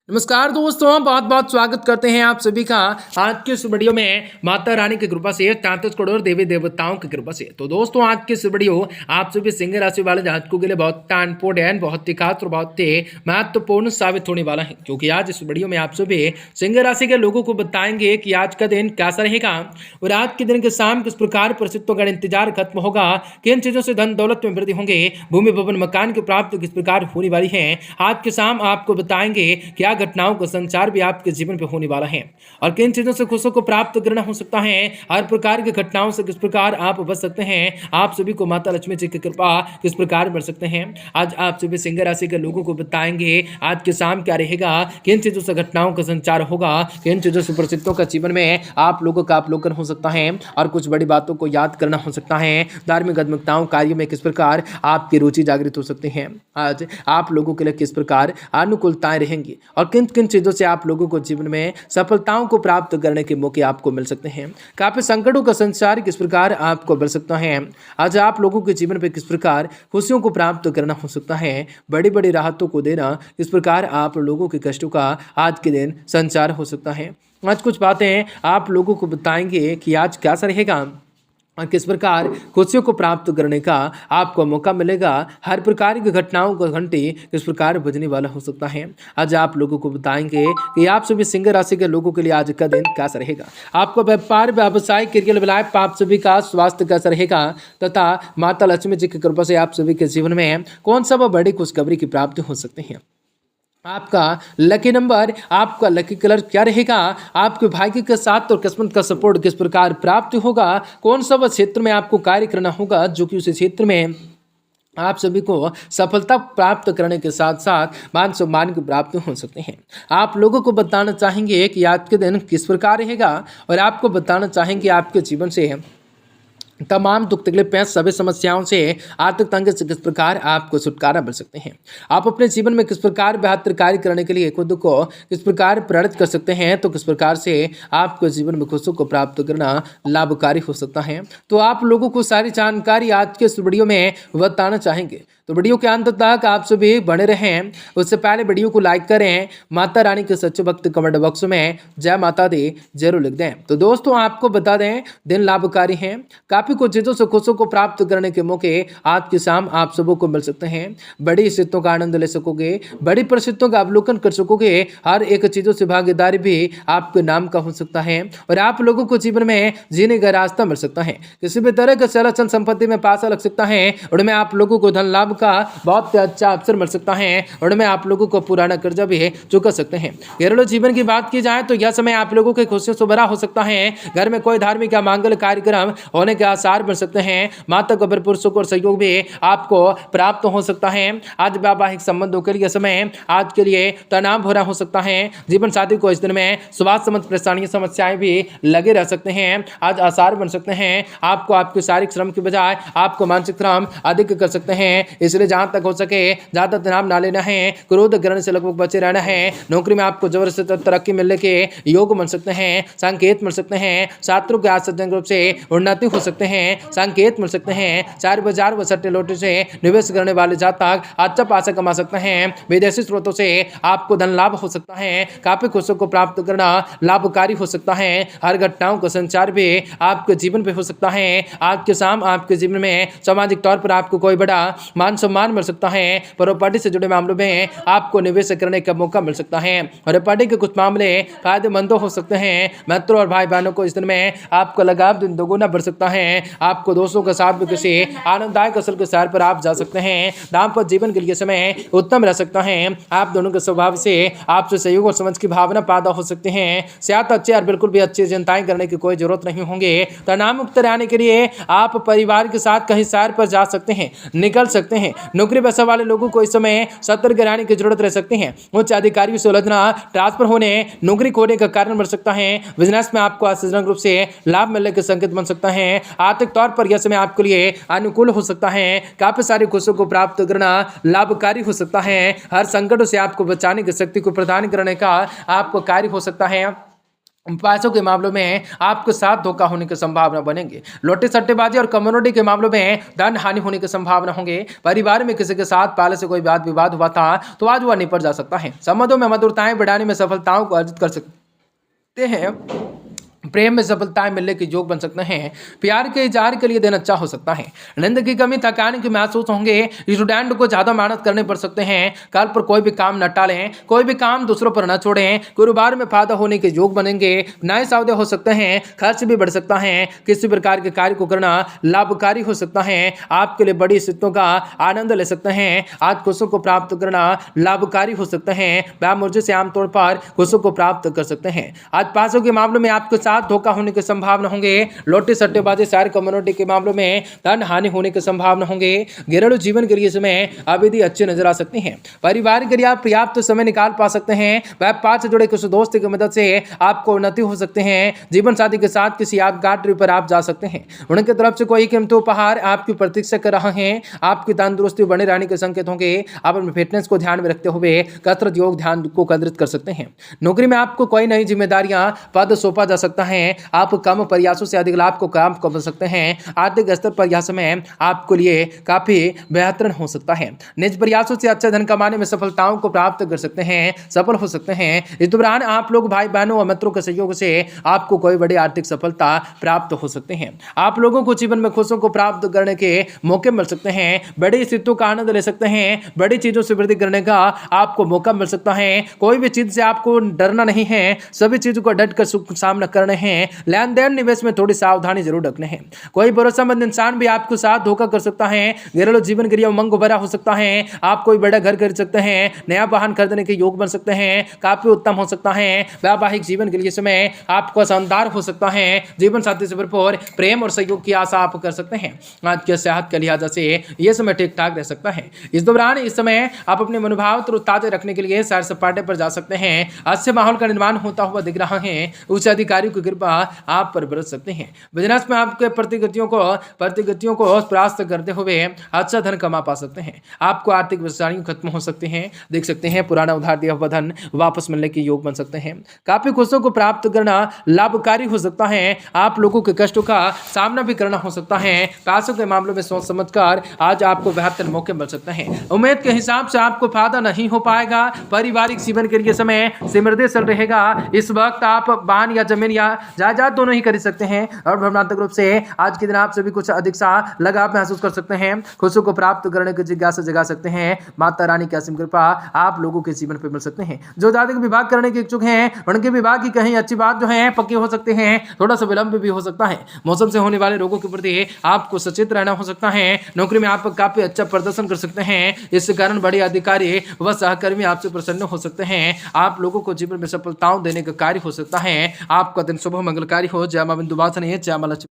नमस्कार दोस्तों, बहुत बहुत स्वागत करते हैं आप सभी का आज के इस वीडियो में माता रानी की कृपा से 33 करोड़ देवी देवताओं की कृपा से। तो दोस्तों आज की इस वीडियो आप सभी सिंह राशि वाले जातकों के लिए बहुत इंपॉर्टेंट, बहुत ही खास और बहुत ही महत्वपूर्ण साबित होने वाला है, क्योंकि आज इस वीडियो में आप सभी सिंह राशि के लोगों को बताएंगे कि आज का दिन कैसा रहेगा और आज के दिन के शाम किस प्रकार परिस्थितियों का इंतजार खत्म होगा, किन चीजों से धन दौलत में वृद्धि होंगे, भूमि भवन मकान की प्राप्ति किस प्रकार होने वाली है। आज के शाम आपको बताएंगे क्या घटनाओं का संचार भी आपके जीवन पे होने वाला है और किन चीजों से खुशियों को प्राप्त करना हो सकता है। हर प्रकार की घटनाओं से किस प्रकार आप बच सकते हैं। आप सभी को माता लक्ष्मी जी की कृपा किस प्रकार बढ़ सकते हैं। आज आप सभी सिंह राशि के लोगों को बताएंगे आज के शाम क्या रहेगा, किन चीजों से घटनाओं का संचार होगा, किन चीजों से परिस्थितियों का जीवन में आप लोगों का अवलोकन हो सकता है और कुछ बड़ी बातों को याद करना हो सकता है। धार्मिक आध्यात्मिकताओं कार्य में किस प्रकार आपकी रुचि जागृत हो सकती है। आज आप लोगों के लिए किस प्रकार अनुकूलताएं रहेंगी और किन किन चीजों से आप लोगों को जीवन में सफलताओं को प्राप्त करने के मौके आपको मिल सकते हैं। काफी संकटों का संचार किस प्रकार आपको बढ़ सकता है। आज आप लोगों के जीवन पे किस प्रकार खुशियों को प्राप्त करना हो सकता है। बड़ी बड़ी राहतों को देना किस प्रकार आप लोगों के कष्टों का आज के दिन संचार हो सकता है। आज कुछ बातें आप लोगों को बताएंगे कि आज कैसा रहेगा और किस प्रकार खुशियों को प्राप्त करने का आपको मौका मिलेगा। हर प्रकार की घटनाओं का घंटी किस प्रकार बजने वाला हो सकता है। आज आप लोगों को बताएंगे कि आप सभी सिंह राशि के लोगों के लिए आज का दिन कैसा रहेगा। आपका व्यापार व्यवसाय करियर लाइफ आप सभी का स्वास्थ्य कैसा रहेगा तथा माता लक्ष्मी जी की कृपा से आप सभी के जीवन में कौन सा वह बड़ी खुशखबरी की प्राप्ति हो सकती है। आपका लकी नंबर, आपका लकी कलर क्या रहेगा, आपके भाग्य के साथ और किस्मत का सपोर्ट किस प्रकार प्राप्त होगा, कौन सा वह क्षेत्र में आपको कार्य करना होगा जो कि उस क्षेत्र में आप सभी को सफलता प्राप्त करने के साथ साथ मान सम्मान की प्राप्ति हो सकते हैं। आप लोगों को बताना चाहेंगे कि आज के दिन किस प्रकार रहेगा और आपको बताना चाहेंगे आपके जीवन से तमाम दुख तकलीफें सभी समस्याओं से आर्थिक तंगी से किस प्रकार आपको छुटकारा मिल सकते हैं। आप अपने जीवन में किस प्रकार बेहतर कार्य करने के लिए खुद को किस प्रकार प्रेरित कर सकते हैं, तो किस प्रकार से आपको जीवन में खुशियों को प्राप्त करना लाभकारी हो सकता है। तो आप लोगों को सारी जानकारी आज के इस वीडियो में बताना चाहेंगे, तो वीडियो के अंत तक आप सभी बने रहें। उससे पहले वीडियो को लाइक करें, माता रानी के सच्चे भक्त कमेंट बॉक्स में जय माता दी जरूर लिख दें। तो दोस्तों आपको बता दें दिन लाभकारी है, काफी कुछ चीजों से खुशियों को प्राप्त करने के मौके आज की शाम आप सबों को मिल सकते हैं। बड़ी स्थितियों का आनंद ले सकोगे, बड़ी परिस्थितियों का अवलोकन कर सकोगे, हर एक चीजों से भागीदारी भी आपके नाम का हो सकता है और आप लोगों को जीवन में जीने का रास्ता मिल सकता है। किसी भी तरह का चल संपत्ति में पासा लग सकता है, उनमें आप लोगों को धन लाभ का बहुत अच्छा अवसर मिल सकता है, उनमें आप लोगों को पुराना कर्जा भी चुका सकते हैं। घरेलू जीवन की बात की जाए तो यह समय आप लोगों के खुशियों से भरा हो सकता है। घर में कोई धार्मिक या मांगलिक कार्यक्रम होने के आसार बन सकते हैं। माता का भरपूर सुख और सहयोग भी आपको प्राप्त हो सकता है। आज वैवाहिक संबंधों के लिए समय आज के लिए तनाव भरा हो सकता है। जीवन साथी को इस दिन में स्वास्थ्य संबंधी परेशानियां समस्याएं भी लगे रह सकते हैं। आज आसार बन सकते हैं। आपको आपके शारीरिक श्रम की बजाय आपको मानसिक श्रम अधिक कर सकते हैं, इसलिए जहां तक हो सके ज्यादा तनाव ना लेना है। क्रोध करने से लगभग बचे रहना है। नौकरी में आपको जबरदस्त तरक्की मिलने के योग बन सकते हैं, संकेत मिल सकते हैं। छात्रों के आश्चर्यजनक रूप से उन्नति हो सकते हैं, संकेत मिल सकते हैं। शेयर बाजार व सट्टे लोटे से निवेश करने वाले जातक अच्छा पैसा कमा सकते हैं। विदेशी स्रोतों से आपको धन लाभ हो सकता है। काफी खुशियों को प्राप्त करना लाभकारी हो सकता है। हर घटनाओं का संचार भी आपके जीवन पे हो सकता है। आज के शाम आपके जीवन में सामाजिक तौर पर आपको कोई बड़ा मान सम्मान मिल सकता है। प्रॉपर्टी से जुड़े मामलों में आपको निवेश करने का मौका मिल सकता है। प्रॉपर्टी के कुछ मामले फायदेमंद हो सकते हैं। मित्रों और भाई बहनों को इस दिन में आपको लगाव दिन दोगुना बढ़ सकता है। आपको दोस्तों के साथ भी किसी आनंददायक असल के सैर पर आप जा सकते हैं। दाम्पत्य जीवन के लिए समय उत्तम रह सकता है। आप दोनों के स्वभाव से आपसे सहयोग और समझ की भावना पैदा हो सकती है। सेहत अच्छे और बिल्कुल भी अच्छी चिंताएं करने की कोई जरूरत नहीं होंगे। तनाव मुक्त रहने के लिए आप परिवार के साथ कहीं सैर पर जा सकते हैं, निकल सकते हैं। नौकरी पेशा वाले लोगों को इस समय सतर्क रहने की जरूरत रह सकती है। उच्च अधिकारियों से उलझना, ट्रांसफर होने, नौकरी खोने का कारण बन सकता है। बिजनेस में आपको आश्चर्यजनक रूप से लाभ मिलने के संकेत बन सकता है। आर्थिक तौर पर यह समय आपके लिए अनुकूल हो सकता है। काफी सारी खुशियों को प्राप्त करना लाभकारी हो सकता है। हर संकटों से आपको बचाने की शक्ति को प्रदान करने का आपको कार्य हो सकता है। पैसों के मामलों में आपके साथ धोखा होने की संभावना बनेंगे। लोटे सट्टेबाजी और कम्युनिटी के मामलों में धन हानि होने की संभावना होंगे। परिवार में किसी के साथ पहले से कोई वाद विवाद हुआ था तो आज वह निपट जा सकता है। संबंधों में मधुरताएं बढ़ाने में सफलताओं को अर्जित कर सकते हैं। प्रेम में सफलताएं मिलने के योग बन सकते हैं। प्यार के इजहार के लिए दिन अच्छा हो सकता है। नींद की कमी थकान की महसूस होंगे। स्टूडेंट को ज्यादा मेहनत करने पड़ सकते हैं। कल पर कोई भी काम न टालें, कोई भी काम दूसरों पर न छोड़ें। गुरुवार में फायदा होने के योग बनेंगे। नए सौदे हो सकते हैं। खर्च भी बढ़ सकता है। किसी प्रकार के कार्य को करना लाभकारी हो सकता है। आपके लिए बड़ी स्थितियों का आनंद ले सकते हैं। आज खुशियों को प्राप्त करना लाभकारी हो सकता है। व्यायाम ऊर्जा से आमतौर पर खुशियों को प्राप्त कर सकते हैं। आज पैसों के मामलों में आपके साथ धोखा होने की संभावना होंगे। लोटे सट्टेबाजी शेयर कम्युनिटी के मामलों में धन हानि होने की संभावना होंगे। घरेलू जीवन के लिए समय अवधि अच्छी नजर आ सकती है। परिवार के लिए आप पर्याप्त समय निकाल पा सकते हैं। व्यापार से जुड़े कुछ दोस्त की मदद से आपको उन्नति हो सकते हैं। जीवन साथी के साथ किसी यादगार ट्रिप पर आप जा सकते हैं। उनकी तरफ से कोई कीमती उपहार आपकी प्रतीक्षा कर रहा है। आपकी तंदुरुस्ती बने रहने के संकेत होंगे। आप अपने फिटनेस को ध्यान में रखते हुए कसरत योग ध्यान को केंद्रित कर सकते हैं। नौकरी में आपको कोई नई जिम्मेदारियां पद सौंपा जा सकता है। आप कम प्रयासों से अधिक लाभ को प्राप्त कर सकते हैं। आर्थिक स्तर पर यह समय आपके लिए काफी बेहतर हो सकता है। निज प्रयासों से अच्छा धन कमाने में सफलताओं को प्राप्त कर सकते हैं, सफल हो सकते हैं। इस दौरान आप लोग भाई बहनों और मित्रों के सहयोग से आपको कोई बड़ी आर्थिक सफलता प्राप्त हो सकते हैं। आप लोगों को जीवन में खुशियों को प्राप्त करने के मौके मिल सकते हैं। बड़ी स्थितियों का आनंद ले सकते हैं। बड़ी चीजों से वृद्धि करने का आपको मौका मिल सकता है। कोई भी चीज से आपको डरना नहीं है। सभी चीजों को डट कर सामना करने हैं। लेन देन निवेश में थोड़ी सावधानी जरूर रखने हैं। कोई भरोसेमंद इंसान भी आपके साथ धोखा कर सकता है। घरेलू जीवन के लिए उमंग भरा हो सकता है। आप कोई बड़ा घर खरीद सकते हैं। नया वाहन खरीदने के योग बन सकते हैं। काफी उत्तम हो सकता है। वैवाहिक जीवन के लिए समय आपको शानदार हो सकता है। जीवन साथी से भरपूर प्रेम और सहयोग की आशा आप कर सकते हैं। आज के सेहत के लिहाज से यह समय ठीक ठाक रह सकता है। इस दौरान इस समय आप अपने मनोभाव तरोताजा रखने के लिए सैर सपाटे पर जा सकते हैं। अच्छे माहौल का निर्माण होता हुआ दिख रहा है। उच्च अधिकारियों की कृपा आप पर बरस सकते हैं। बिजनेस में आपके प्रतिगतियों को परास्त करते हुए अच्छा धन कमा पा सकते हैं। आपको आर्थिक परेशानियां खत्म हो सकती हैं। देख सकते हैं पुराना उधार दिया हुआ धन वापस मिलने के योग बन सकते हैं। काफी खुशियों को प्राप्त करना लाभकारी हो सकता है। आप लोगों के कष्टों का सामना भी करना हो सकता है। पैसों के मामलों में सोच समझकर आज आपको बेहतर मौके मिल सकते हैं। उम्मीद के हिसाब से आपको फायदा नहीं हो पाएगा। पारिवारिक जीवन के लिए समय समृद्धिशाली रहेगा। इस वक्त आप वाहन या जमीन या जायदाद दोनों ही खरीद सकते हैं और भावनात्मक रूप से आज के दिन आप सभी कुछ अधिक सा लगाव महसूस कर सकते हैं। खुशियों को प्राप्त करने की जिज्ञासा जगा सकते हैं। माता रानी की असीम कृपा आप लोगों के जीवन पर मिल सकते हैं। जो जातक विवाह करने के इच्छुक हैं उनके विवाह की कहीं अच्छी बात जो है पक्की हो सकते हैं। थोड़ा सा विलंब भी हो सकता है। मौसम से होने वाले रोगों के प्रति आपको सचेत रहना हो सकता है। नौकरी में आप काफी अच्छा प्रदर्शन कर सकते हैं। इस कारण बड़े अधिकारी व सहकर्मी आपसे प्रसन्न हो सकते हैं। आप लोगों को जीवन में सफलताओं देने का कार्य हो सकता है। आपका दिन शुभ मंगलकारी हो। जय मां बिंदु वासिनी, जय मां लक्ष्मी।